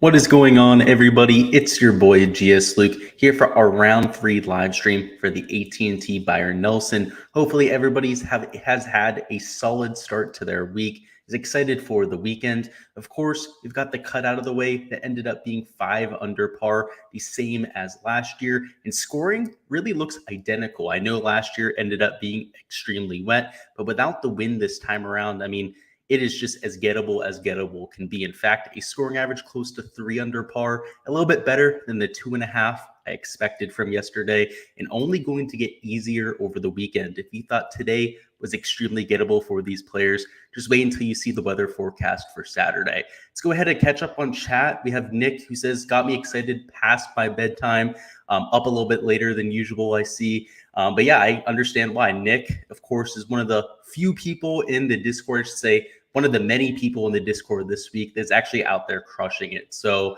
What is going on, everybody? It's your boy Gsluke here for our round 3 live stream for the AT&T Byron Nelson. Hopefully, everybody's has had a solid start to their week. Is excited for the weekend. Of course, we've got the cut out of the way that ended up being 5 under par, the same as last year. And scoring really looks identical. I know last year ended up being extremely wet, but without the wind this time around, it is just as gettable can be. In fact, a scoring average close to 3 under par, a little bit better than the 2.5 I expected from yesterday, and only going to get easier over the weekend. If you thought today was extremely gettable for these players, just wait until you see the weather forecast for Saturday. Let's go ahead and catch up on chat. We have Nick who says, got me excited past my bedtime, up a little bit later than usual, I see. But yeah, I understand why. Nick, of course, is one of the few people in the Discord, I should say, one of the many people in the Discord this week that's actually out there crushing it. So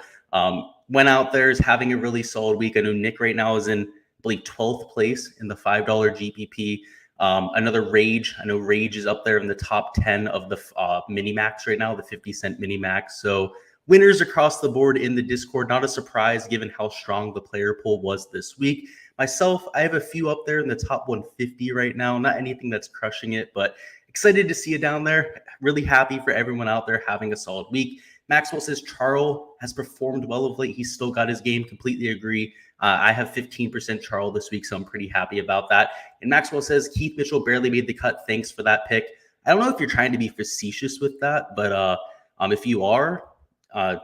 went out there, is having a really solid week. I know Nick right now is in, I believe, 12th place in the $5 GPP. Another Rage. I know Rage is up there in the top 10 of the mini max right now, the 50-cent mini max. So winners across the board in the Discord. Not a surprise given how strong the player pool was this week. Myself, I have a few up there in the top 150 right now. Not anything that's crushing it, but excited to see you down there. Really happy for everyone out there having a solid week. Maxwell says Charles has performed well of late. He's still got his game. Completely agree. I have 15% Charles this week, so I'm pretty happy about that. And Maxwell says Keith Mitchell barely made the cut. Thanks for that pick. I don't know if you're trying to be facetious with that, but if you are,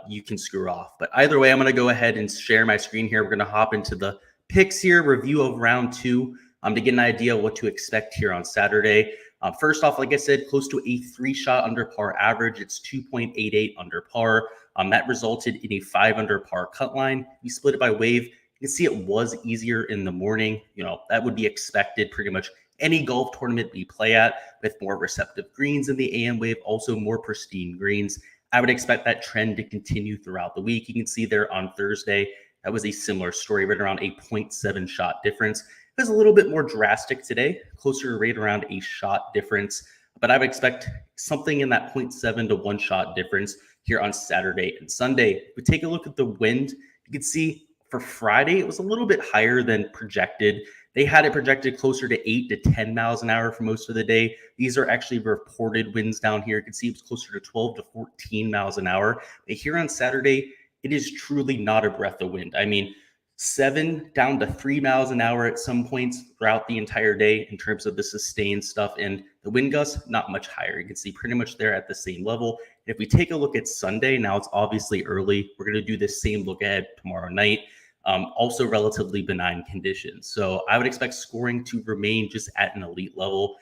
you can screw off. But either way, I'm going to go ahead and share my screen here. We're going to hop into the picks here, review of round 2, to get an idea of what to expect here on Saturday. First off, like I said, close to a 3-shot under par average. It's 2.88 under par. That resulted in a 5 under par cut line. We split it by wave. You can see it was easier in the morning. You know, that would be expected pretty much any golf tournament we play at, with more receptive greens in the AM wave, also more pristine greens. I would expect that trend to continue throughout the week. You can see there on Thursday, that was a similar story, right around a 0.7 shot difference. It was a little bit more drastic today, closer to right around a shot difference, but I would expect something in that 0.7 to 1 shot difference here on Saturday and Sunday. If we take a look at the wind, you can see for Friday, it was a little bit higher than projected. They had it projected closer to 8 to 10 miles an hour for most of the day. These are actually reported winds down here. You can see it was closer to 12 to 14 miles an hour. But here on Saturday, it is truly not a breath of wind. I mean, 7 down to 3 miles an hour at some points throughout the entire day in terms of the sustained stuff. And the wind gusts, not much higher. You can see pretty much there at the same level. And if we take a look at Sunday, now it's obviously early. We're going to do this same look ahead tomorrow night. Also relatively benign conditions. So I would expect scoring to remain just at an elite level.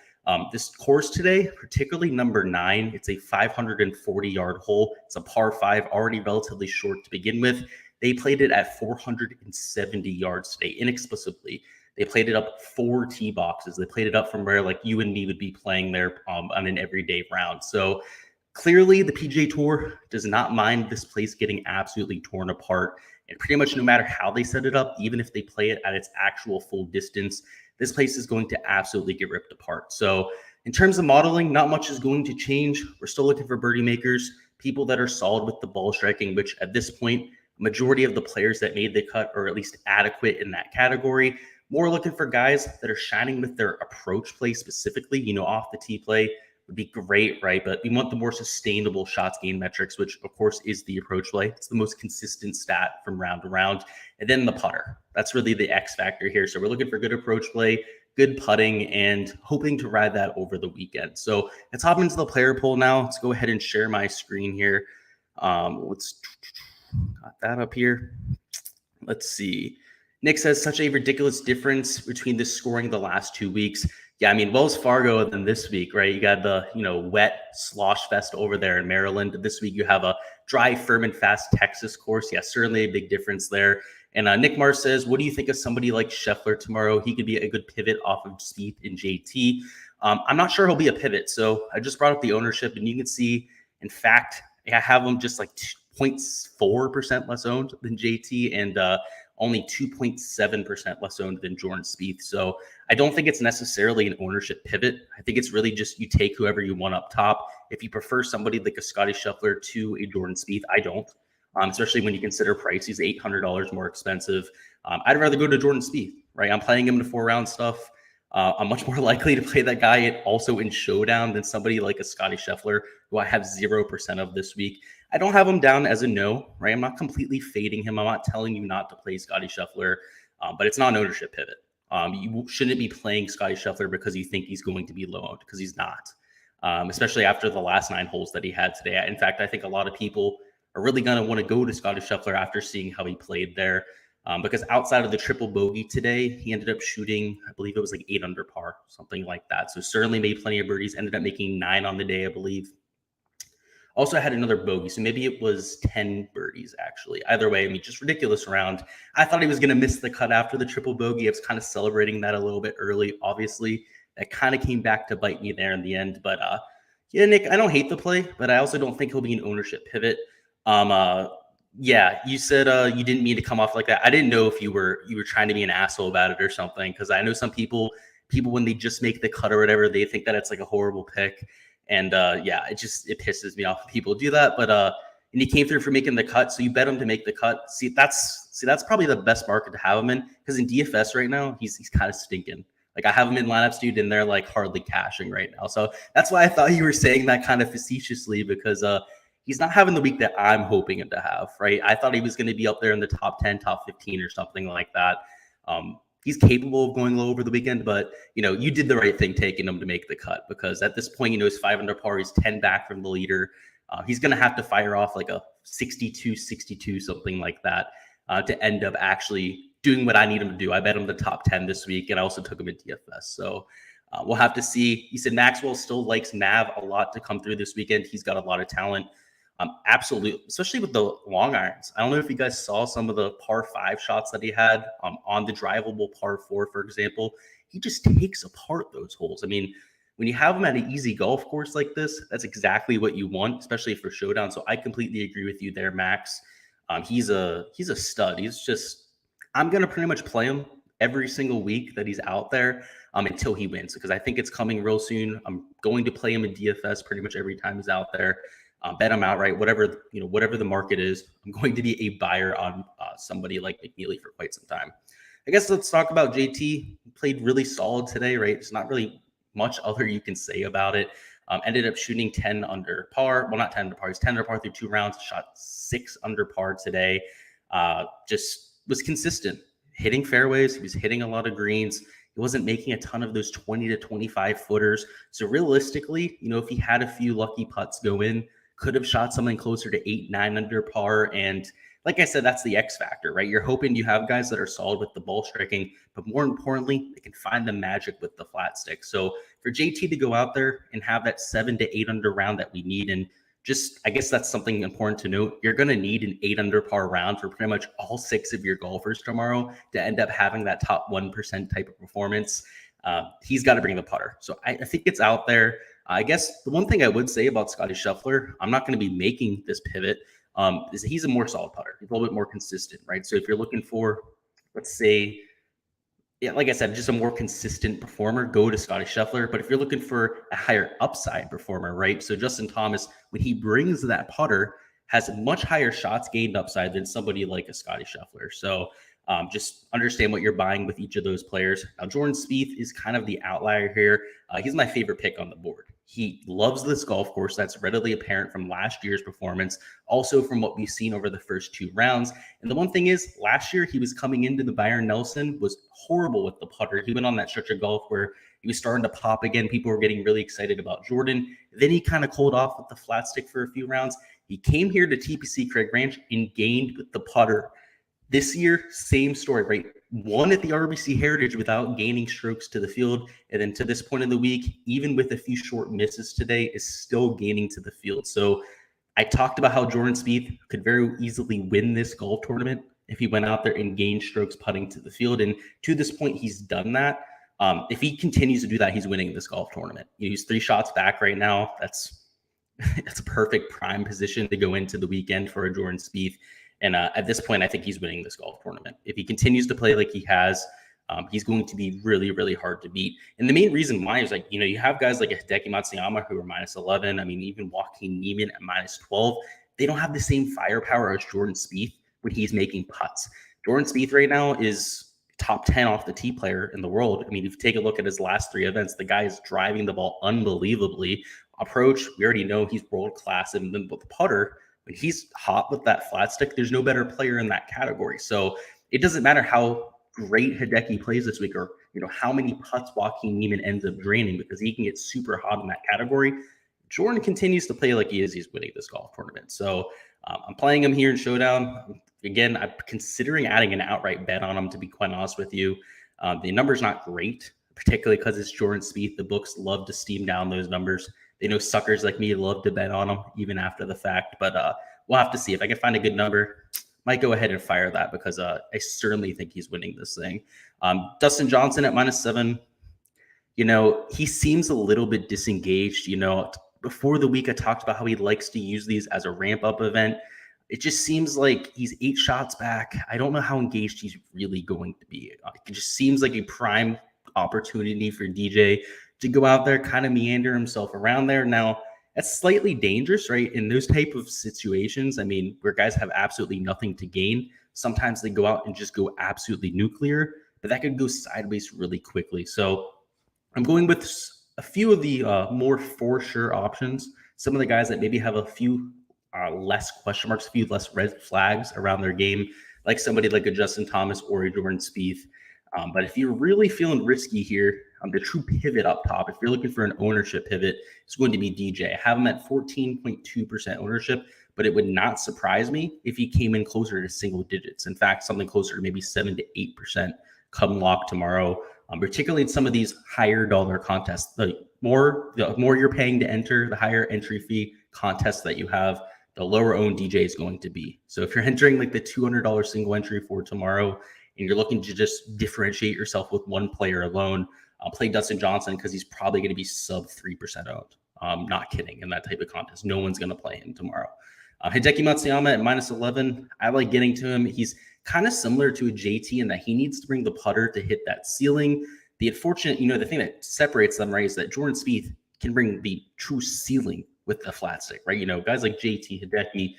This course today, particularly number 9, it's a 540-yard hole. It's a par 5, already relatively short to begin with. They played it at 470 yards today, inexplicably. They played it up 4 tee boxes. They played it up from where like you and me would be playing there on an everyday round. So clearly the PGA Tour does not mind this place getting absolutely torn apart. And pretty much no matter how they set it up, even if they play it at its actual full distance, this place is going to absolutely get ripped apart. So in terms of modeling, not much is going to change. We're still looking for birdie makers, people that are solid with the ball striking, which at this point, majority of the players that made the cut are at least adequate in that category. More looking for guys that are shining with their approach play specifically, you know, off the tee play would be great, right? But we want the more sustainable shots gained metrics, which of course is the approach play. It's the most consistent stat from round to round. And then the putter. That's really the X factor here. So we're looking for good approach play, good putting, and hoping to ride that over the weekend. So let's hop into the player poll now. Let's go ahead and share my screen here. Let's got that up here. Let's see. Nick says such a ridiculous difference between the scoring the last 2 weeks. Yeah, I mean, Wells Fargo than this week, right? You got the, wet slosh fest over there in Maryland. This week you have a dry, firm, and fast Texas course. Yeah, certainly a big difference there. And Nick Mars says, what do you think of somebody like Scheffler tomorrow? He could be a good pivot off of Spieth and JT. I'm not sure he'll be a pivot. So I just brought up the ownership, and you can see, in fact, I have him just like 0.4% less owned than JT and only 2.7% less owned than Jordan Spieth. So I don't think it's necessarily an ownership pivot. I think it's really just you take whoever you want up top. If you prefer somebody like a Scotty Scheffler to a Jordan Spieth, I don't. especially when you consider price. He's $800 more expensive. I'd rather go to Jordan Spieth, right? I'm playing him in the 4-round stuff. I'm much more likely to play that guy also in Showdown than somebody like a Scotty Scheffler, who I have 0% of this week. I don't have him down as a no, right? I'm not completely fading him. I'm not telling you not to play Scotty Scheffler, but it's not an ownership pivot. You shouldn't be playing Scotty Scheffler because you think he's going to be low owned, because he's not, especially after the last 9 holes that he had today. In fact, I think a lot of people are really going to want to go to Scotty Scheffler after seeing how he played there. Because outside of the triple bogey today, he ended up shooting, I believe it was like 8 under par, something like that. So certainly made plenty of birdies, ended up making 9 on the day, I believe. Also had another bogey, so maybe it was 10 birdies, actually. Either way, I mean, just ridiculous round. I thought he was going to miss the cut after the triple bogey. I was kind of celebrating that a little bit early, obviously. That kind of came back to bite me there in the end. But yeah, Nick, I don't hate the play, but I also don't think he'll be an ownership pivot. Yeah, you said you didn't mean to come off like that. I didn't know if you were trying to be an asshole about it or something, because I know some people when they just make the cut or whatever, they think that it's like a horrible pick. And yeah, it pisses me off when people do that. But and he came through for making the cut, so you bet him to make the cut. See, that's probably the best market to have him in, because in DFS right now, he's kind of stinking. Like, I have him in lineups, dude, and they're like hardly cashing right now. So that's why I thought you were saying that kind of facetiously, because he's not having the week that I'm hoping him to have, right? I thought he was going to be up there in the top 10, top 15 or something like that. He's capable of going low over the weekend, but, you did the right thing taking him to make the cut, because at this point, he's 5 under par. He's 10 back from the leader. He's going to have to fire off like a 62, something like that, to end up actually doing what I need him to do. I bet him the top 10 this week, and I also took him in DFS. So we'll have to see. He said Maxwell still likes Nav a lot to come through this weekend. He's got a lot of talent. Absolutely, especially with the long irons. I don't know if you guys saw some of the par 5 shots that he had on the drivable par 4, for example. He just takes apart those holes. I mean, when you have him at an easy golf course like this, that's exactly what you want, especially for Showdown. So I completely agree with you there, Max. He's a stud. I'm going to pretty much play him every single week that he's out there until he wins, because I think it's coming real soon. I'm going to play him in DFS pretty much every time he's out there. Bet him outright, whatever the market is. I'm going to be a buyer on somebody like McNeely for quite some time. I guess let's talk about JT. He played really solid today, right? There's not really much other you can say about it. Ended up shooting 10 under par. Well, not 10 under par. He's 10 under par through 2 rounds. Shot 6 under par today. Just was consistent, hitting fairways. He was hitting a lot of greens. He wasn't making a ton of those 20 to 25 footers. So realistically, if he had a few lucky putts go in, could have shot something closer to 8, 9 under par. And like I said, that's the X factor, right? You're hoping you have guys that are solid with the ball striking, but more importantly, they can find the magic with the flat stick. So for JT to go out there and have that 7 to 8 under round that we need, and I guess that's something important to note. You're going to need an 8 under par round for pretty much all 6 of your golfers tomorrow to end up having that top 1% type of performance. He's got to bring the putter. So I think it's out there. I guess the one thing I would say about Scotty Scheffler, I'm not going to be making this pivot, is he's a more solid putter. He's a little bit more consistent, right? So if you're looking for, let's say, yeah, like I said, just a more consistent performer, go to Scotty Scheffler. But if you're looking for a higher upside performer, right? So Justin Thomas, when he brings that putter, has much higher shots gained upside than somebody like a Scotty Scheffler. So just understand what you're buying with each of those players. Now, Jordan Spieth is kind of the outlier here. He's my favorite pick on the board. He loves this golf course. That's readily apparent from last year's performance, also from what we've seen over the first 2 rounds. And the one thing is, last year he was coming into the Byron Nelson, was horrible with the putter. He went on that stretch of golf where he was starting to pop again. People were getting really excited about Jordan. Then he kind of cooled off with the flat stick for a few rounds. He came here to TPC Craig Ranch and gained with the putter. This year, same story, right? Won at the RBC Heritage without gaining strokes to the field. And then to this point in the week, even with a few short misses today, is still gaining to the field. So I talked about how Jordan Spieth could very easily win this golf tournament if he went out there and gained strokes putting to the field. And to this point, he's done that. If he continues to do that, he's winning this golf tournament. He's 3 shots back right now. That's a perfect prime position to go into the weekend for a Jordan Spieth. And at this point, I think he's winning this golf tournament. If he continues to play like he has, he's going to be really, really hard to beat. And the main reason why is, like, you have guys like Hideki Matsuyama who are -11. I mean, even Joaquin Niemann at -12. they don't have the same firepower as Jordan Spieth when he's making putts. Jordan Spieth right now is top 10 off the tee player in the world. I mean, if you take a look at his last 3 events, the guy is driving the ball unbelievably. Approach, we already know he's world class, and then with the putter, when he's hot with that flat stick, there's no better player in that category. So it doesn't matter how great Hideki plays this week, or how many putts Joaquin Niemann ends up draining, because he can get super hot in that category. Jordan continues to play like he's winning this golf tournament. So I'm playing him here in Showdown. Again, I'm considering adding an outright bet on him, to be quite honest with you. The number's not great, particularly because it's Jordan Spieth. The books love to steam down those numbers. They know suckers like me love to bet on them even after the fact. But we'll have to see. If I can find a good number, might go ahead and fire that, because I certainly think he's winning this thing. Dustin Johnson at -7. He seems a little bit disengaged. Before the week, I talked about how he likes to use these as a ramp-up event. It just seems like he's 8 shots back. I don't know how engaged he's really going to be. It just seems like a prime opportunity for DJ to go out there, kind of meander himself around there. Now, that's slightly dangerous, right? In those type of situations, I mean, where guys have absolutely nothing to gain, sometimes they go out and just go absolutely nuclear, but that could go sideways really quickly. So I'm going with a few of the more for sure options. Some of the guys that maybe have a few less question marks, a few less red flags around their game, like somebody like a Justin Thomas or a Jordan Spieth. But if you're really feeling risky here, the true pivot up top, if you're looking for an ownership pivot, it's going to be DJ. I have him at 14.2% ownership, but it would not surprise me if he came in closer to single digits. In fact, something closer to maybe 7 to 8% come lock tomorrow, particularly in some of these higher dollar contests. The more you're paying to enter, the higher entry fee contests that you have, the lower owned DJ is going to be. So if you're entering like the $200 single entry for tomorrow, and you're looking to just differentiate yourself with one player alone, play Dustin Johnson, because he's probably going to be sub 3% owned. Not kidding. In that type of contest, no one's going to play him tomorrow. Hideki Matsuyama at -11. I like getting to him. He's kind of similar to a JT in that he needs to bring the putter to hit that ceiling. The unfortunate, the thing that separates them, right, is that Jordan Spieth can bring the true ceiling with the flat stick, right? Guys like JT, Hideki,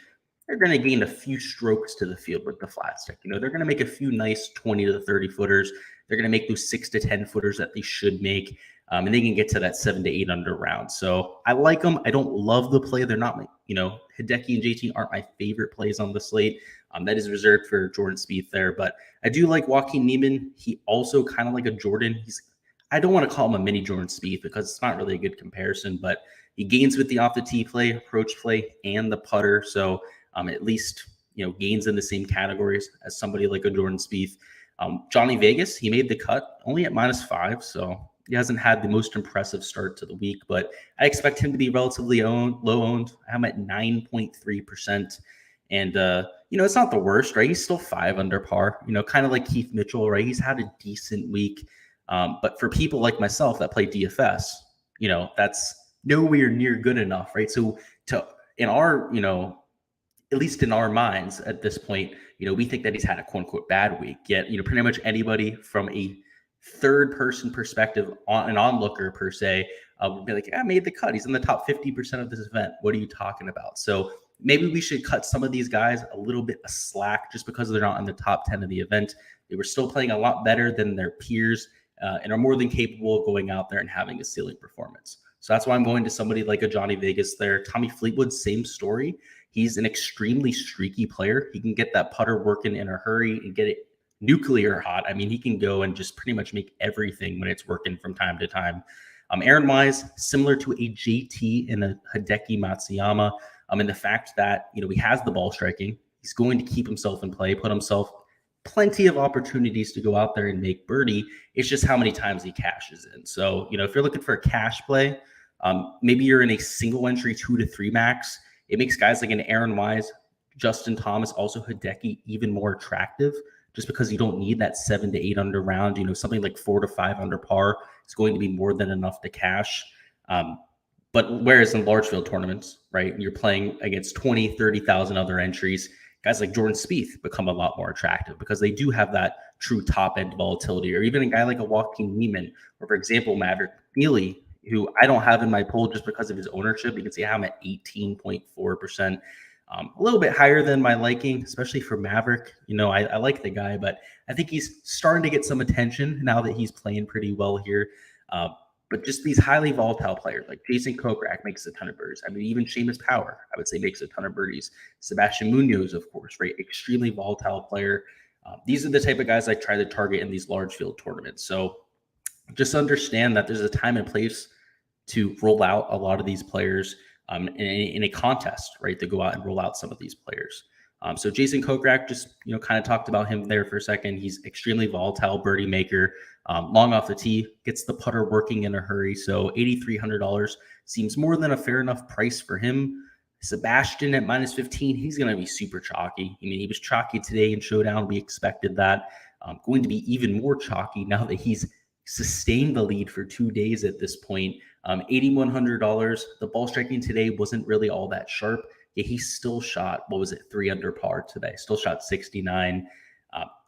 they're going to gain a few strokes to the field with the flat stick. They're going to make a few nice 20 to 30 footers. They're going to make those 6 to 10 footers that they should make. And they can get to that 7 to 8 under round. So I like them. I don't love the play. They're not my, Hideki and JT aren't my favorite plays on the slate. That is reserved for Jordan Spieth there. But I do like Joaquin Niemann. He also kind of like a Jordan. I don't want to call him a mini Jordan Spieth, because it's not really a good comparison, but he gains with the off the tee play, approach play, and the putter. So at least, gains in the same categories as somebody like a Jordan Spieth. Johnny Vegas, he made the cut only at -5. So he hasn't had the most impressive start to the week, but I expect him to be relatively low owned. I'm at 9.3%. And, it's not the worst, right? He's still 5 under par, kind of like Keith Mitchell, right? He's had a decent week. But for people like myself that play DFS, that's nowhere near good enough, right? So in our, at least in our minds at this point, we think that he's had a quote unquote bad week. Yet, pretty much anybody from a third person perspective, an onlooker per se, would be like, I made the cut. He's in the top 50% of this event. What are you talking about? So maybe we should cut some of these guys a little bit of slack just because they're not in the top 10 of the event. They were still playing a lot better than their peers and are more than capable of going out there and having a ceiling performance. So that's why I'm going to somebody like a Johnny Vegas there. Tommy Fleetwood, same story. He's an extremely streaky player. He can get that putter working in a hurry and get it nuclear hot. I mean, he can go and just pretty much make everything when it's working from time to time. Aaron Wise, similar to a JT and a Hideki Matsuyama, in the fact that, he has the ball striking. He's going to keep himself in play, put himself plenty of opportunities to go out there and make birdie. It's just how many times he cashes in. So, if you're looking for a cash play, maybe you're in a single entry 2 to 3 max. It makes guys like an Aaron Wise, Justin Thomas, also Hideki even more attractive, just because you don't need that 7 to 8 under round. Something like 4 to 5 under par is going to be more than enough to cash. But whereas in large field tournaments, right, you're playing against 20, 30,000 other entries, guys like Jordan Spieth become a lot more attractive because they do have that true top end volatility. Or even a guy like a Joaquin Niemann, or for example, Maverick Neely, who I don't have in my poll just because of his ownership. You can see I'm at 18.4%. A little bit higher than my liking, especially for Maverick. I like the guy, but I think he's starting to get some attention now that he's playing pretty well here. Uh, but just these highly volatile players like Jason Kokrak makes a ton of birdies. I mean, even Seamus Power, I would say, makes a ton of birdies. Sebastian Munoz, of course, right? Extremely volatile player. These are the type of guys I try to target in these large field tournaments. So just understand that there's a time and place to roll out a lot of these players in a contest, right? To go out and roll out some of these players. So Jason Kokrak, just kind of talked about him there for a second. He's extremely volatile birdie maker, long off the tee, gets the putter working in a hurry. So $8,300 seems more than a fair enough price for him. Sebastian at -15, he's going to be super chalky. I mean, he was chalky today in Showdown. We expected that. Going to be even more chalky now that he's sustained the lead for 2 days at this point. $8,100. The ball striking today wasn't really all that sharp. Yeah, he still shot, 3 under par today? Still shot 69.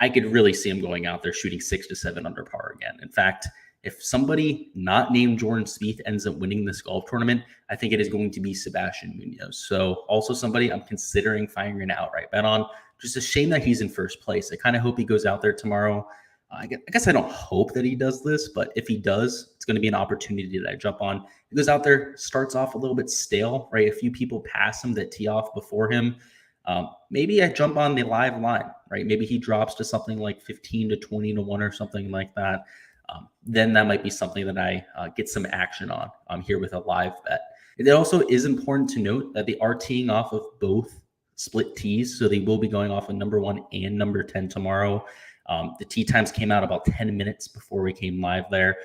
I could really see him going out there shooting 6 to 7 under par again. In fact, if somebody not named Jordan Spieth ends up winning this golf tournament, I think it is going to be Sebastian Munoz. So also somebody I'm considering firing an outright bet on. Just a shame that he's in first place. I kind of hope he goes out there tomorrow. I guess I don't hope that he does this, but if he does, it's going to be an opportunity that I jump on. He goes out there, starts off a little bit stale, right? A few people pass him that tee off before him. Maybe I jump on the live line, right? Maybe he drops to something like 15 to 20 to 1 or something like that. Then that might be something that I get some action on here with a live bet. It also is important to note that they are teeing off of both split tees, so they will be going off of number 1 and number 10 tomorrow. The tee times came out about 10 minutes before we came live there.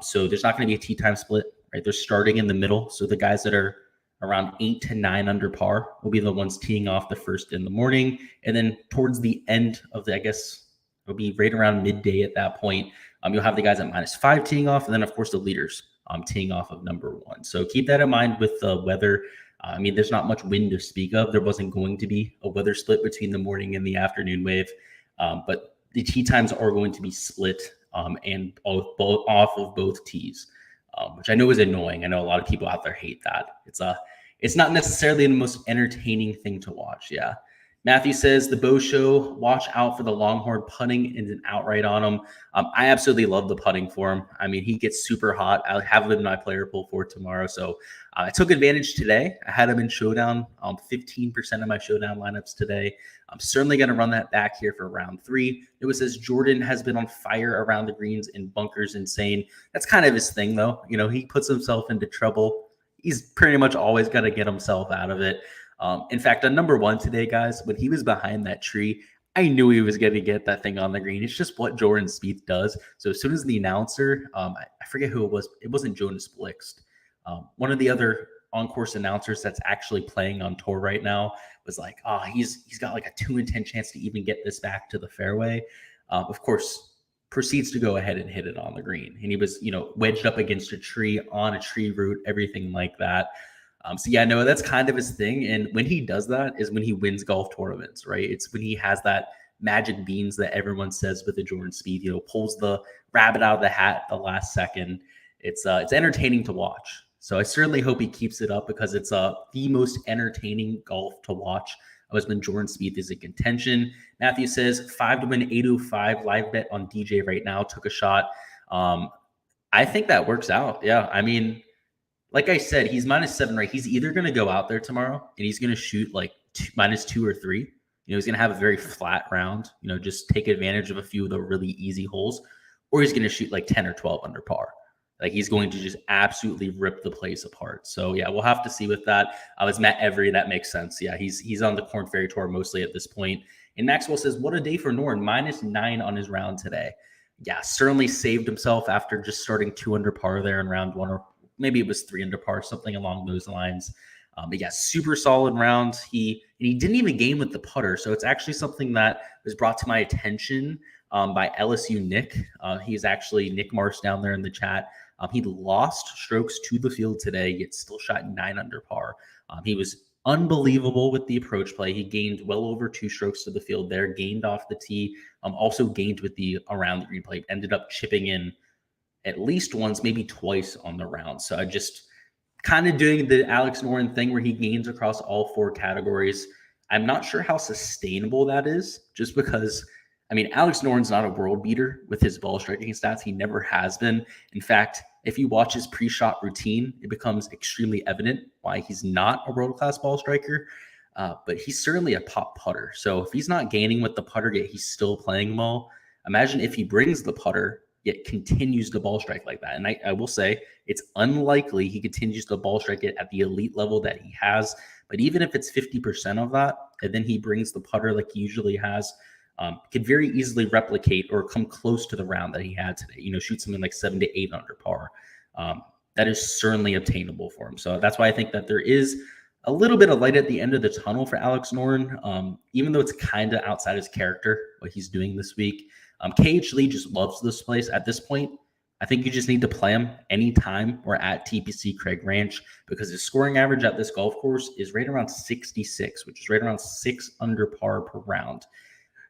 So there's not going to be a tee time split, right? They're starting in the middle. So the guys that are around 8 to 9 under par will be the ones teeing off the first in the morning. And then towards the end of the, I guess it'll be right around midday at that point, you'll have the guys at -5 teeing off. And then, of course, the leaders teeing off of number 1. So keep that in mind with the weather. I mean, there's not much wind to speak of. There wasn't going to be a weather split between the morning and the afternoon wave. But the tee times are going to be split and both off of both tees, which I know is annoying. I know a lot of people out there hate that. It's not necessarily the most entertaining thing to watch. Yeah. Matthew says, the Bo Show, watch out for the Longhorn putting and an outright on him. I absolutely love the putting for him. I mean, he gets super hot. I'll have him in my player pool for tomorrow. So I took advantage today. I had him in Showdown, 15% of my Showdown lineups today. I'm certainly going to run that back here for round 3. It says Jordan has been on fire around the greens and bunkers insane. That's kind of his thing, though. He puts himself into trouble. He's pretty much always got to get himself out of it. In fact, on number 1 today, guys, when he was behind that tree, I knew he was going to get that thing on the green. It's just what Jordan Spieth does. So as soon as the announcer, I forget who it was. It wasn't Jonas Blixt. One of the other on-course announcers that's actually playing on tour right now was like, he's got like a 2 in 10 chance to even get this back to the fairway. Of course, proceeds to go ahead and hit it on the green. And he was, wedged up against a tree, on a tree root, everything like that. So yeah, no, that's kind of his thing. And when he does that is when he wins golf tournaments, right? It's when he has that magic beans that everyone says with the Jordan Spieth, pulls the rabbit out of the hat at the last second. It's entertaining to watch. So I certainly hope he keeps it up because it's the most entertaining golf to watch was when Jordan Spieth is in contention. Matthew says 5 to win 805 live bet on DJ right now. Took a shot. I think that works out. Yeah. I mean, like I said, he's -7, right? He's either going to go out there tomorrow and he's going to shoot like -2 or 3. He's going to have a very flat round, just take advantage of a few of the really easy holes, or he's going to shoot like 10 or 12 under par. Like he's going to just absolutely rip the place apart. So yeah, we'll have to see with that. It's Matt Every. That makes sense. Yeah, he's on the Korn Ferry Tour mostly at this point. And Maxwell says, what a day for Norn, -9 on his round today. Yeah, certainly saved himself after just starting 2 under par there in round 1, or maybe it was 3 under par, something along those lines. But yeah, super solid round. He didn't even game with the putter. So it's actually something that was brought to my attention by LSU Nick. He's actually Nick Mars down there in the chat. He lost strokes to the field today, yet still shot 9 under par. He was unbelievable with the approach play. He gained well over 2 strokes to the field there, gained off the tee, also gained with the around the green play, ended up chipping in at least once, maybe twice on the round. So kind of doing the Alex Noren thing where he gains across all 4 categories. I'm not sure how sustainable that is, just because, I mean, Alex Noren's not a world beater with his ball striking stats. He never has been. In fact, if you watch his pre-shot routine, it becomes extremely evident why he's not a world-class ball striker. But he's certainly a pop putter. So if he's not gaining with the putter, yet he's still playing well, imagine if he brings the putter, yet continues to ball strike like that. And I will say it's unlikely he continues to ball strike it at the elite level that he has. But even if it's 50% of that, and then he brings the putter like he usually has, could very easily replicate or come close to the round that he had today. Shoot something like 7 to 8 under par. That is certainly obtainable for him. So that's why I think that there is a little bit of light at the end of the tunnel for Alex Noren, even though it's kind of outside his character, what he's doing this week. KH Lee just loves this place at this point. I think you just need to play him anytime we're at TPC Craig Ranch, because his scoring average at this golf course is right around 66, which is right around 6 under par per round.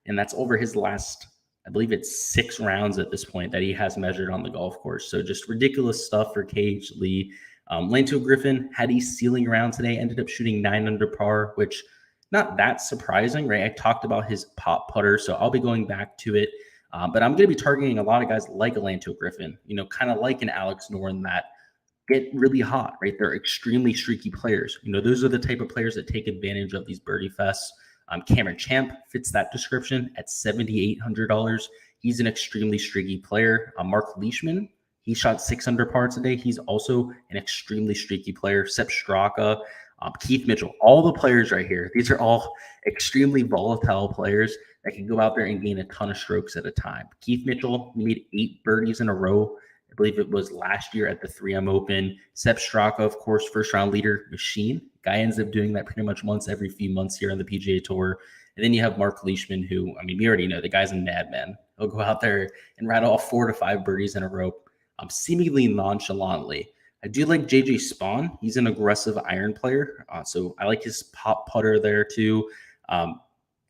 And that's over his last, I believe it's 6 rounds at this point that he has measured on the golf course. So just ridiculous stuff for KH Lee. Lanto Griffin had a ceiling round today, ended up shooting 9 under par, which not that surprising, right? I talked about his pop putter, so I'll be going back to it. But I'm going to be targeting a lot of guys like a Lanto Griffin, kind of like an Alex Noren that get really hot, right? They're extremely streaky players. Those are the type of players that take advantage of these birdie fests. Cameron Champ fits that description at $7,800. He's an extremely streaky player. Mark Leishman, he shot 6 under par today. He's also an extremely streaky player. Sepp Straka, Keith Mitchell, all the players right here. These are all extremely volatile players that can go out there and gain a ton of strokes at a time. Keith Mitchell, he made 8 birdies in a row. I believe it was last year at the 3M Open. Sepp Straka, of course, first-round leader machine. Guy ends up doing that pretty much once every few months here on the PGA Tour. And then you have Mark Leishman, who, I mean, we already know the guy's a madman. He'll go out there and rattle off 4 to 5 birdies in a row, seemingly nonchalantly. I do like JJ Spawn. He's an aggressive iron player, so I like his pop putter there too.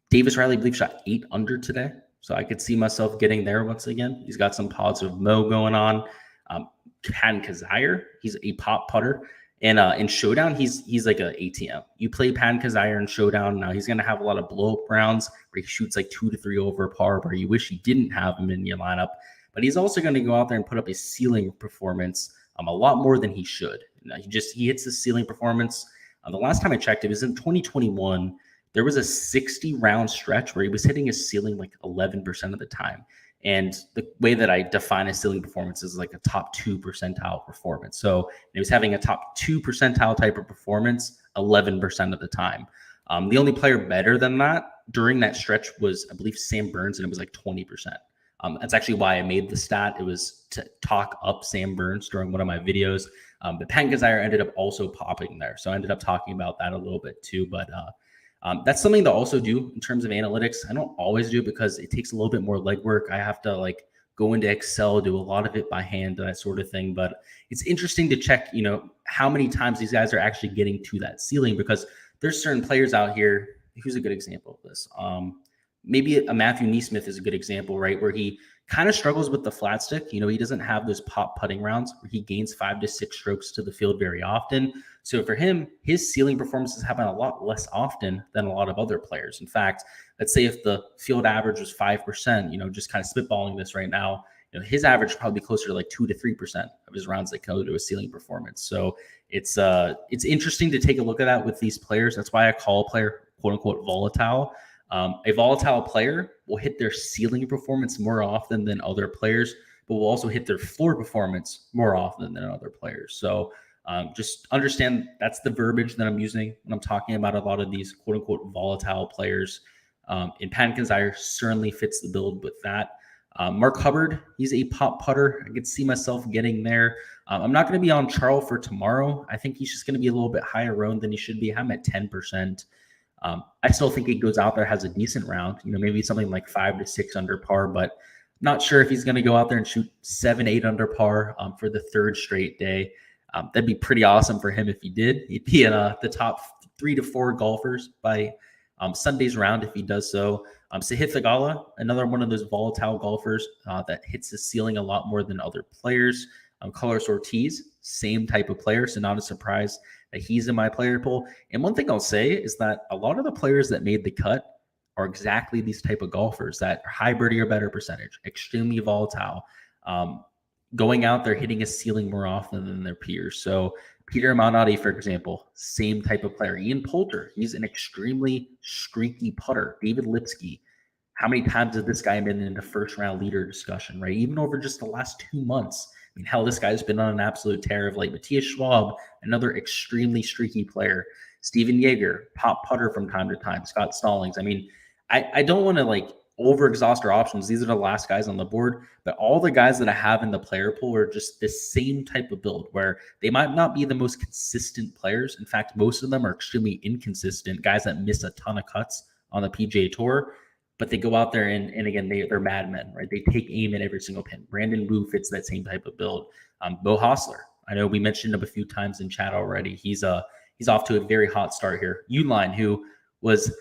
Davis Riley, I believe, shot 8 under today, so I could see myself getting there once again. He's got some positive mo going on. Pan Kazire, he's a pop putter. And in Showdown, he's like an ATM. You play Pan Kazire in Showdown, now he's going to have a lot of blow-up rounds where he shoots like 2 to 3 over par, where you wish you didn't have him in your lineup. But he's also going to go out there and put up a ceiling performance a lot more than he should. He hits his ceiling performance. The last time I checked, it was in 2021. There was a 60-round stretch where he was hitting his ceiling like 11% of the time. And the way that I define a ceiling performance is like a top 2 percentile performance. So he was having a top 2 percentile type of performance 11% of the time. The only player better than that during that stretch was, I believe, Sam Burns, and it was like 20%. That's actually why I made the stat. It was to talk up Sam Burns during one of my videos. But Pan Kazire ended up also popping there. So I ended up talking about that a little bit too. But that's something to also do in terms of analytics. I don't always do it because it takes a little bit more legwork. I have to go into Excel, do a lot of it by hand, that sort of thing. But it's interesting to check, how many times these guys are actually getting to that ceiling, because there's certain players out here. Who's a good example of this? Maybe a Matthew Neesmith is a good example, right? Where he kind of struggles with the flat stick. He doesn't have those pop putting rounds where he gains 5 to 6 strokes to the field very often. So for him, his ceiling performances happen a lot less often than a lot of other players. In fact, let's say if the field average was 5%, just kind of spitballing this right now, his average would probably be closer to like 2 to 3% of his rounds that go to a ceiling performance. So it's interesting to take a look at that with these players. That's why I call a player quote unquote volatile. A volatile player will hit their ceiling performance more often than other players, but will also hit their floor performance more often than other players. So just understand that's the verbiage that I'm using when I'm talking about a lot of these quote unquote volatile players. And Pan Kazire certainly fits the build with that. Mark Hubbard, he's a pop putter. I could see myself getting there. I'm not going to be on Charles for tomorrow. I think he's just going to be a little bit higher owned than he should be. I'm at 10%. I still think he goes out there, has a decent round, maybe something like 5 to 6 under par, but not sure if he's going to go out there and shoot 7, 8 under par for the 3rd straight day. That'd be pretty awesome for him if he did. He'd be in the top 3 to 4 golfers by Sunday's round if he does so. Sahith Theegala, another one of those volatile golfers that hits the ceiling a lot more than other players. Carlos Ortiz, same type of player, so not a surprise that he's in my player pool. And one thing I'll say is that a lot of the players that made the cut are exactly these type of golfers that are high birdie or better percentage, extremely volatile, going out there hitting a ceiling more often than their peers. So Peter Malnati, for example, same type of player. Ian Poulter, he's an extremely streaky putter. David Lipsky, how many times has this guy been in the first round leader discussion, right? Even over just the last 2 months. I mean, hell, this guy's been on an absolute tear of like Matthias Schwab, another extremely streaky player. Steven Yeager, pop putter from time to time. Scott Stallings. I mean, I don't want to like over exhaust our options. These are the last guys on the board, but all the guys that I have in the player pool are just this same type of build where they might not be the most consistent players. In fact, most of them are extremely inconsistent guys that miss a ton of cuts on the PGA Tour, but they go out there and again, they're madmen, right? They take aim at every single pin. Brandon Wu fits that same type of build. Bo Hostler, I know we mentioned him a few times in chat already. He's off to a very hot start here. Uline, who was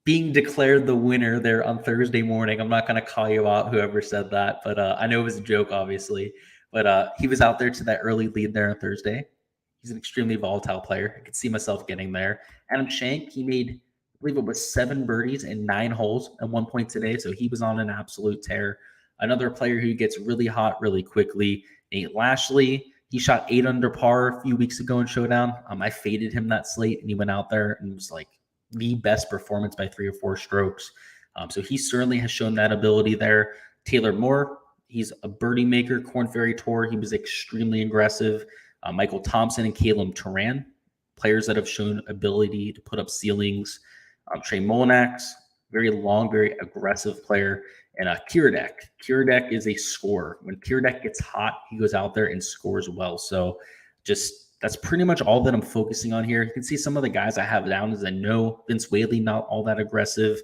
being declared the winner there on Thursday morning. I'm not going to call you out, whoever said that, but I know it was a joke, obviously. But he was out there to that early lead there on Thursday. He's an extremely volatile player. I could see myself getting there. Adam Schenk, he made, I believe it was 7 birdies and 9 holes at one point today, so he was on an absolute tear. Another player who gets really hot really quickly, Nate Lashley. He shot 8 under par a few weeks ago in Showdown. I faded him that slate, and he went out there and was like, the best performance by 3 or 4 strokes. So he certainly has shown that ability there. Taylor Moore, he's a birdie maker. Korn Ferry Tour, he was extremely aggressive. Michael Thompson and Caleb Turan, players that have shown ability to put up ceilings. Trey Molinax, very long, very aggressive player. And Kiradek. Kiradek is a scorer. When Kiradek gets hot, he goes out there and scores well. So just that's pretty much all that I'm focusing on here. You can see some of the guys I have down as I know. Vince Whaley, not all that aggressive.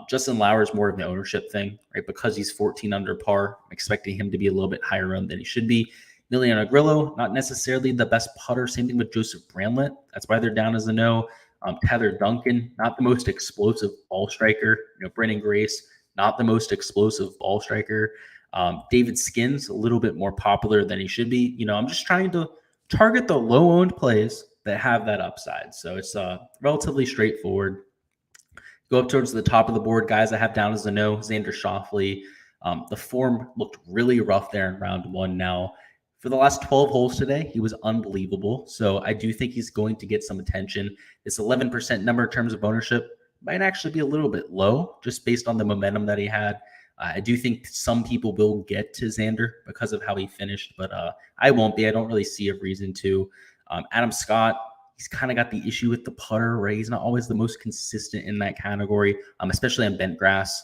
Justin Lauer is more of an ownership thing, right? Because he's 14 under par, I'm expecting him to be a little bit higher owned than he should be. Emiliano Grillo, not necessarily the best putter. Same thing with Joseph Bramlett. That's why they're down as a no. Tyler Duncan, not the most explosive ball striker. Brennan Grace, not the most explosive ball striker. David Skins, a little bit more popular than he should be. I'm just trying to target the low-owned plays that have that upside. So it's relatively straightforward. Go up towards the top of the board, guys I have down as a no. Xander Schauffele. The form looked really rough there in round 1 now. For the last 12 holes today, he was unbelievable. So I do think he's going to get some attention. This 11% number in terms of ownership might actually be a little bit low just based on the momentum that he had. I do think some people will get to Xander because of how he finished, but I won't be. I don't really see a reason to. Adam Scott, he's kind of got the issue with the putter, right? He's not always the most consistent in that category, especially on bent grass.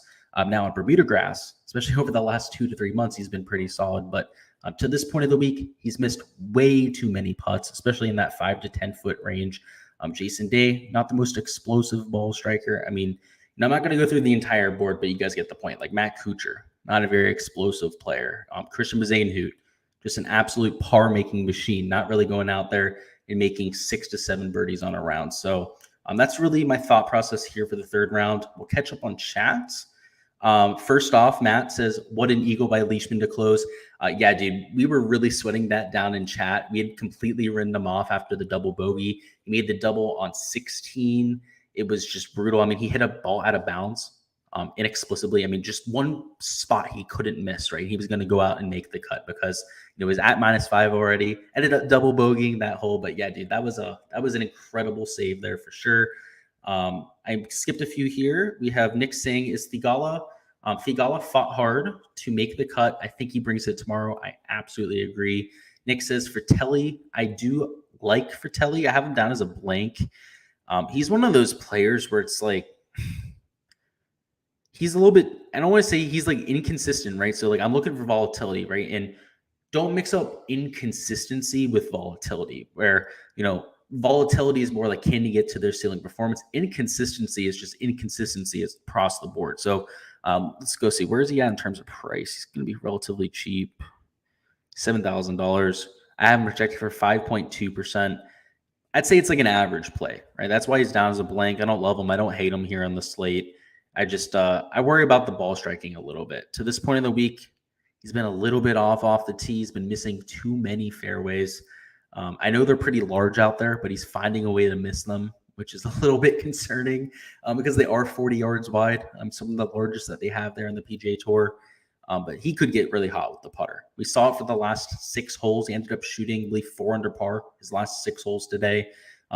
Now on Bermuda grass, especially over the last 2 to 3 months, he's been pretty solid. But to this point of the week, he's missed way too many putts, especially in that 5 to 10 foot range. Jason Day, not the most explosive ball striker. I mean, I'm not going to go through the entire board, but you guys get the point. Like Matt Kuchar, not a very explosive player. Christian Bezainhout, just an absolute par-making machine, not really going out there and making 6 to 7 birdies on a round. So that's really my thought process here for the third round. We'll catch up on chats. First off, Matt says, what an eagle by Leishman to close. Yeah, dude, we were really sweating that down in chat. We had completely written him off after the double bogey. He made the double on 16. It was just brutal. I mean, he hit a ball out of bounds inexplicably. I mean, just one spot he couldn't miss, right? He was going to go out and make the cut because it was at -5 already. Ended up double bogeying that hole. But yeah, dude, that was an incredible save there for sure. I skipped a few here. We have Nick saying, is Thigala? Thigala fought hard to make the cut. I think he brings it tomorrow. I absolutely agree. Nick says, Fratelli, I do like Fratelli. I have him down as a blank. He's one of those players where it's like, he's a little bit, I don't want to say he's like inconsistent, right? So like I'm looking for volatility, right? And don't mix up inconsistency with volatility where, volatility is more like, can you get to their ceiling performance? Inconsistency is just inconsistency across the board. So let's go see, where is he at in terms of price? He's going to be relatively cheap, $7,000. I have him projected for 5.2%. I'd say it's like an average play, right? That's why he's down as a blank. I don't love him. I don't hate him here on the slate. I just, I worry about the ball striking a little bit. To this point in the week, He's been a little bit off the tee. He's been missing too many fairways. I know they're pretty large out there, but he's finding a way to miss them, which is a little bit concerning because they are 40 yards wide. Some of the largest that they have there in the PGA Tour. But he could get really hot with the putter. We saw it for the last 6 holes. He ended up shooting, I believe, 4 under par his last 6 holes today.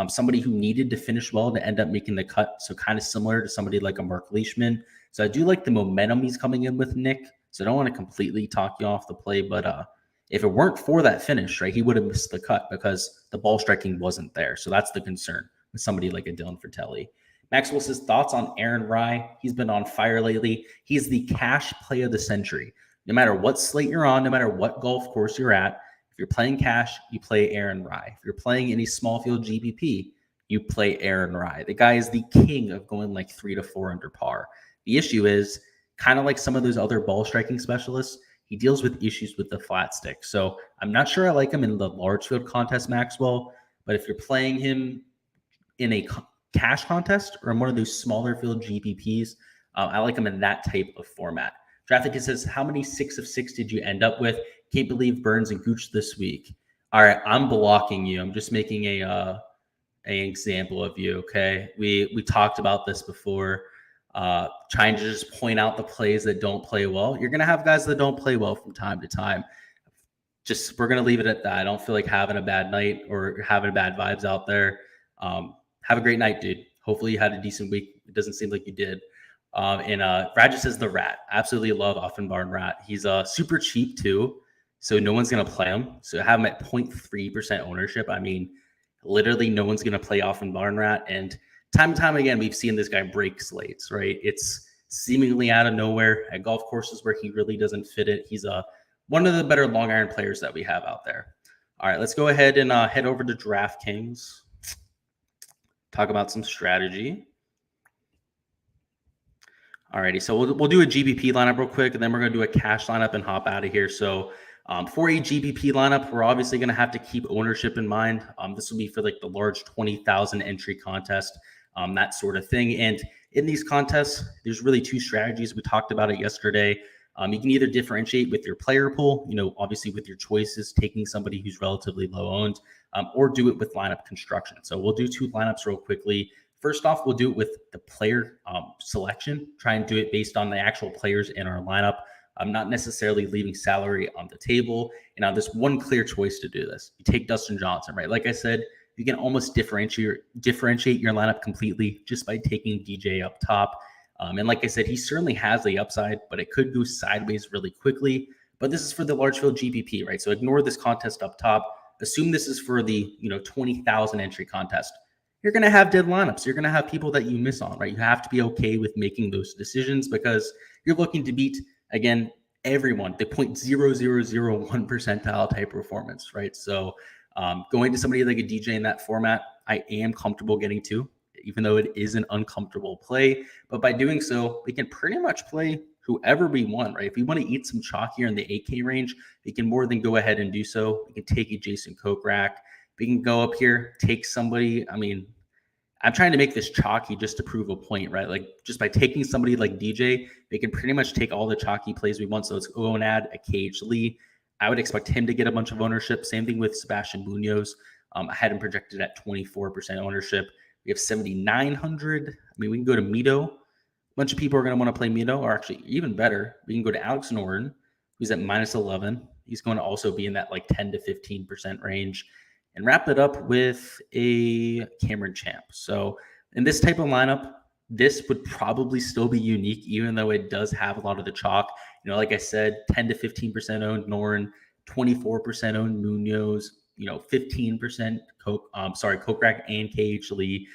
Somebody who needed to finish well to end up making the cut. So kind of similar to somebody like a Mark Leishman. So I do like the momentum he's coming in with, Nick. So I don't want to completely talk you off the play, but if it weren't for that finish, right, he would have missed the cut because the ball striking wasn't there. So that's the concern with somebody like a Dylan Fratelli. Maxwell says, thoughts on Aaron Rye? He's been on fire lately. He's the cash play of the century. No matter what slate you're on, no matter what golf course you're at, if you're playing cash, you play Aaron Rye. If you're playing any small field GPP, you play Aaron Rye. The guy is the king of going like 3 to 4 under par. The issue is kind of like some of those other ball striking specialists, he deals with issues with the flat stick. So I'm not sure I like him in the large field contest, Maxwell, but if you're playing him in a cash contest or in one of those smaller field GPPs, I like him in that type of format. Draftkings says, how many 6 of 6 did you end up with? Can't believe Burns and Gooch this week. All right, I'm blocking you. I'm just making an example of you, okay? We talked about this before, trying to just point out the plays that don't play well. You're going to have guys that don't play well from time to time. We're going to leave it at that. I don't feel like having a bad night or having bad vibes out there. Have a great night, dude. Hopefully you had a decent week. It doesn't seem like you did. Brad just says the Rat. Absolutely love Offenbarn Rat. He's super cheap too, so no one's going to play him. So have him at 0.3% ownership. I mean, literally no one's going to play Offenbarn Rat. And time and time again, we've seen this guy break slates, right? It's seemingly out of nowhere at golf courses where he really doesn't fit it. He's one of the better long iron players that we have out there. All right, let's go ahead and head over to Draftkings. Talk about some strategy. Alrighty, so we'll do a GPP lineup real quick, and then we're going to do a cash lineup and hop out of here. So for a GPP lineup, we're obviously going to have to keep ownership in mind. This will be for like the large 20,000 entry contest, that sort of thing. And in these contests, there's really 2 strategies. We talked about it yesterday. You can either differentiate with your player pool, obviously with your choices, taking somebody who's relatively low owned, or do it with lineup construction. So we'll do 2 lineups real quickly. First off, we'll do it with the player selection, try and do it based on the actual players in our lineup. I'm not necessarily leaving salary on the table. And now there's one clear choice to do this. You take Dustin Johnson, right? Like I said, you can almost differentiate your lineup completely just by taking DJ up top. And like I said, he certainly has the upside, but it could go sideways really quickly. But this is for the large field GPP, right? So ignore this contest up top. Assume this is for the 20,000 entry contest. You're going to have dead lineups. You're going to have people that you miss on, right? You have to be okay with making those decisions because you're looking to beat, again, everyone, the 0.0001 percentile type performance, right? So going to somebody like a DJ in that format, I am comfortable getting to, even though it is an uncomfortable play. But by doing so, we can pretty much play whoever we want, right? If we want to eat some chalk here in the 8K range, we can more than go ahead and do so. We can take a Jason Kokrak. We can go up here, take somebody. I mean, I'm trying to make this chalky just to prove a point, right? Like just by taking somebody like DJ, they can pretty much take all the chalky plays we want. So let's go and add a KH Lee. I would expect him to get a bunch of ownership. Same thing with Sebastian Munoz. I had him projected at 24% ownership. We have 7,900. I mean, we can go to Mito. A bunch of people are going to want to play Mito, or actually even better, we can go to Alex Noren, who's at -11. He's going to also be in that like 10 to 15% range. And wrap it up with a Cameron Champ. So in this type of lineup, this would probably still be unique, even though it does have a lot of the chalk. Like I said, 10 to 15% owned Noren, 24% owned Munoz, 15% Kokrak and KH Lee.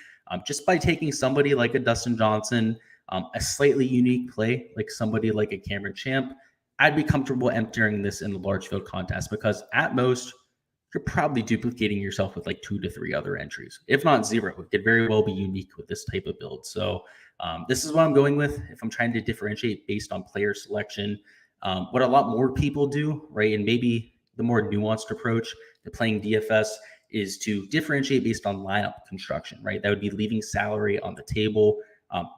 Just by taking somebody like a Dustin Johnson, a slightly unique play, like somebody like a Cameron Champ, I'd be comfortable entering this in the large field contest because at most, you're probably duplicating yourself with like 2 to 3 other entries. If not 0, it could very well be unique with this type of build. So this is what I'm going with if I'm trying to differentiate based on player selection. What a lot more people do, right, and maybe the more nuanced approach to playing DFS is to differentiate based on lineup construction, right? That would be leaving salary on the table.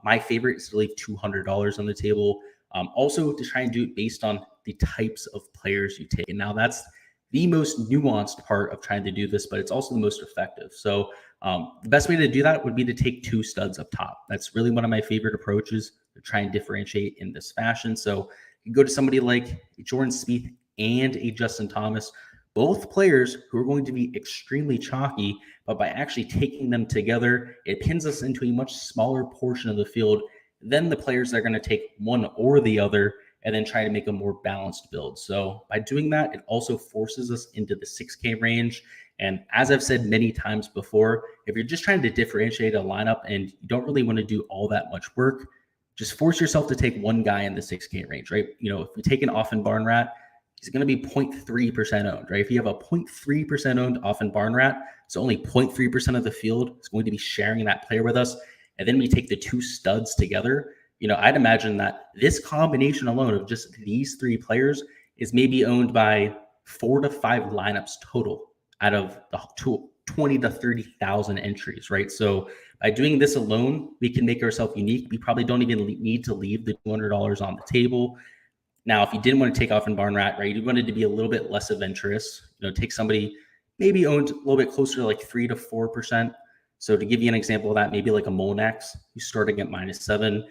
My favorite is to leave $200 on the table. Also to try and do it based on the types of players you take. And now that's the most nuanced part of trying to do this, but it's also the most effective. So the best way to do that would be to take 2 studs up top. That's really one of my favorite approaches to try and differentiate in this fashion. So you go to somebody like Jordan Spieth and a Justin Thomas, both players who are going to be extremely chalky, but by actually taking them together, it pins us into a much smaller portion of the field than the players that are going to take one or the other and then try to make a more balanced build. So by doing that, it also forces us into the 6K range. And as I've said many times before, if you're just trying to differentiate a lineup and you don't really want to do all that much work, just force yourself to take one guy in the 6K range, right? You know, if we take an Offen Barn Rat, he's going to be 0.3% owned, right? If you have a 0.3% owned Offen Barn Rat, so only 0.3% of the field is going to be sharing that player with us. And then we take the 2 studs together. You know, I'd imagine that this combination alone of just these 3 players is maybe owned by 4 to 5 lineups total out of the 20 to 30,000 entries, right? So by doing this alone, we can make ourselves unique. We probably don't even need to leave the $200 on the table. Now, if you didn't want to take Offen Barn Rat, right, you wanted to be a little bit less adventurous, you know, take somebody maybe owned a little bit closer to like 3 to 4%. So to give you an example of that, maybe like a Munoz, who's starting at -7,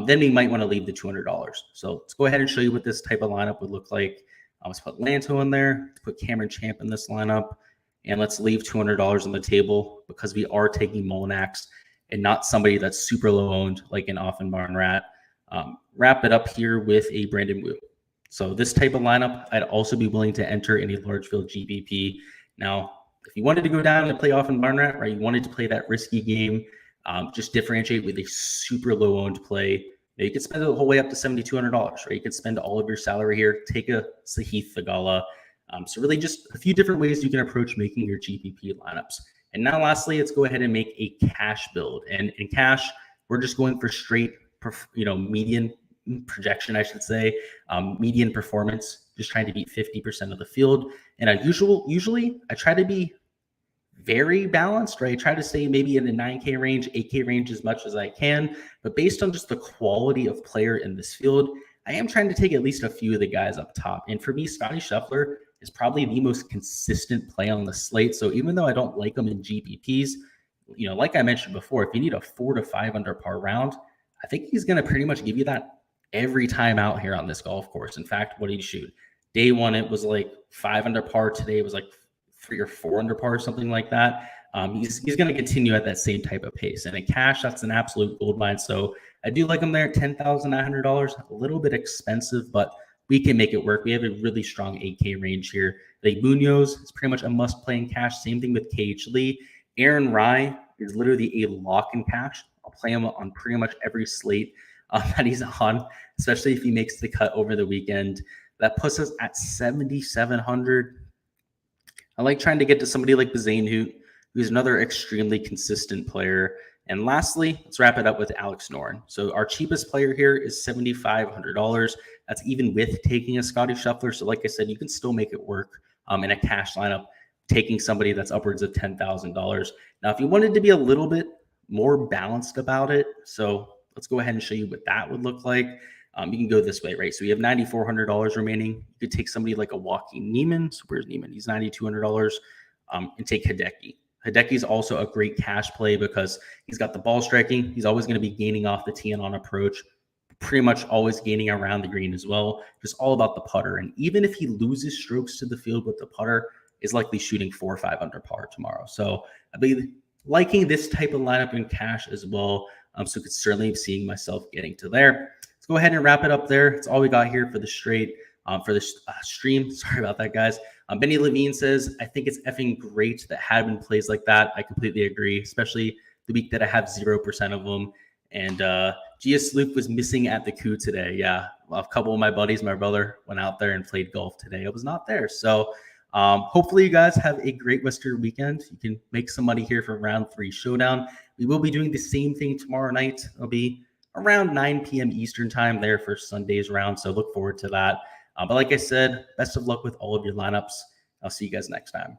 then we might want to leave the $200. So let's go ahead and show you what this type of lineup would look like. Let's put Lanto in there, let's put Cameron Champ in this lineup, and let's leave $200 on the table because we are taking Munoz and not somebody that's super low owned like an Offen Barn Rat. Wrap it up here with a Brandon Wu. So this type of lineup, I'd also be willing to enter in a large field GPP. Now, if you wanted to go down and play Offen Barn Rat, right, you wanted to play that risky game, just differentiate with a super low owned play. You could spend the whole way up to $7,200, right? You could spend all of your salary here, take a Sahith Theegala. So really just a few different ways you can approach making your GPP lineups. And now lastly, let's go ahead and make a cash build. And in cash, we're just going for straight, median projection, I should say, median performance, just trying to beat 50% of the field. And usually I try to be very balanced, right? I try to stay maybe in the 9K range, 8K range as much as I can. But based on just the quality of player in this field, I am trying to take at least a few of the guys up top. And for me, Scottie Scheffler is probably the most consistent play on the slate. So even though I don't like him in GPPs, you know, like I mentioned before, if you need a 4 to 5 under par round, I think he's going to pretty much give you that every time out here on this golf course. In fact, what did he shoot? Day one, it was like 5 under par. Today it was like 3 or 4 under par, something like that. He's going to continue at that same type of pace. And in cash, that's an absolute gold mine. So I do like him there at $10,900. A little bit expensive, but we can make it work. We have a really strong 8K range here. Like Munoz is pretty much a must play in cash. Same thing with KH Lee. Aaron Rai is literally a lock in cash. I'll play him on pretty much every slate that he's on, especially if he makes the cut over the weekend. That puts us at 7,700. I like trying to get to somebody like Bazane Hoot, who's another extremely consistent player. And lastly, let's wrap it up with Alex Noren. So our cheapest player here is $7,500. That's even with taking a Scottie Scheffler. So like I said, you can still make it work in a cash lineup, taking somebody that's upwards of $10,000. Now, if you wanted to be a little bit more balanced about it, so let's go ahead and show you what that would look like. You can go this way, right? So we have $9,400 remaining. You could take somebody like a Joaquin Niemann. So where's Niemann? He's $9,200 and take Hideki. Hideki is also a great cash play because he's got the ball striking. He's always going to be gaining off the tee and on approach, pretty much always gaining around the green as well. Just all about the putter. And even if he loses strokes to the field with the putter, is likely shooting 4 or 5 under par tomorrow. So I'd be liking this type of lineup in cash as well. So could certainly be seeing myself getting to there. Let's go ahead and wrap it up there. That's all we got here for the straight, for this stream. Sorry about that, guys. Benny Levine says, I think it's effing great that Hadman plays like that. I completely agree, especially the week that I have 0% of them. And Gsluke was missing at the coup today. Yeah, a couple of my buddies, my brother, went out there and played golf today. I was not there. So hopefully you guys have a great rest of your weekend. You can make some money here for round 3 showdown. We will be doing the same thing tomorrow night. It'll be around 9 p.m. Eastern time there for Sunday's round. So look forward to that. But like I said, best of luck with all of your lineups. I'll see you guys next time.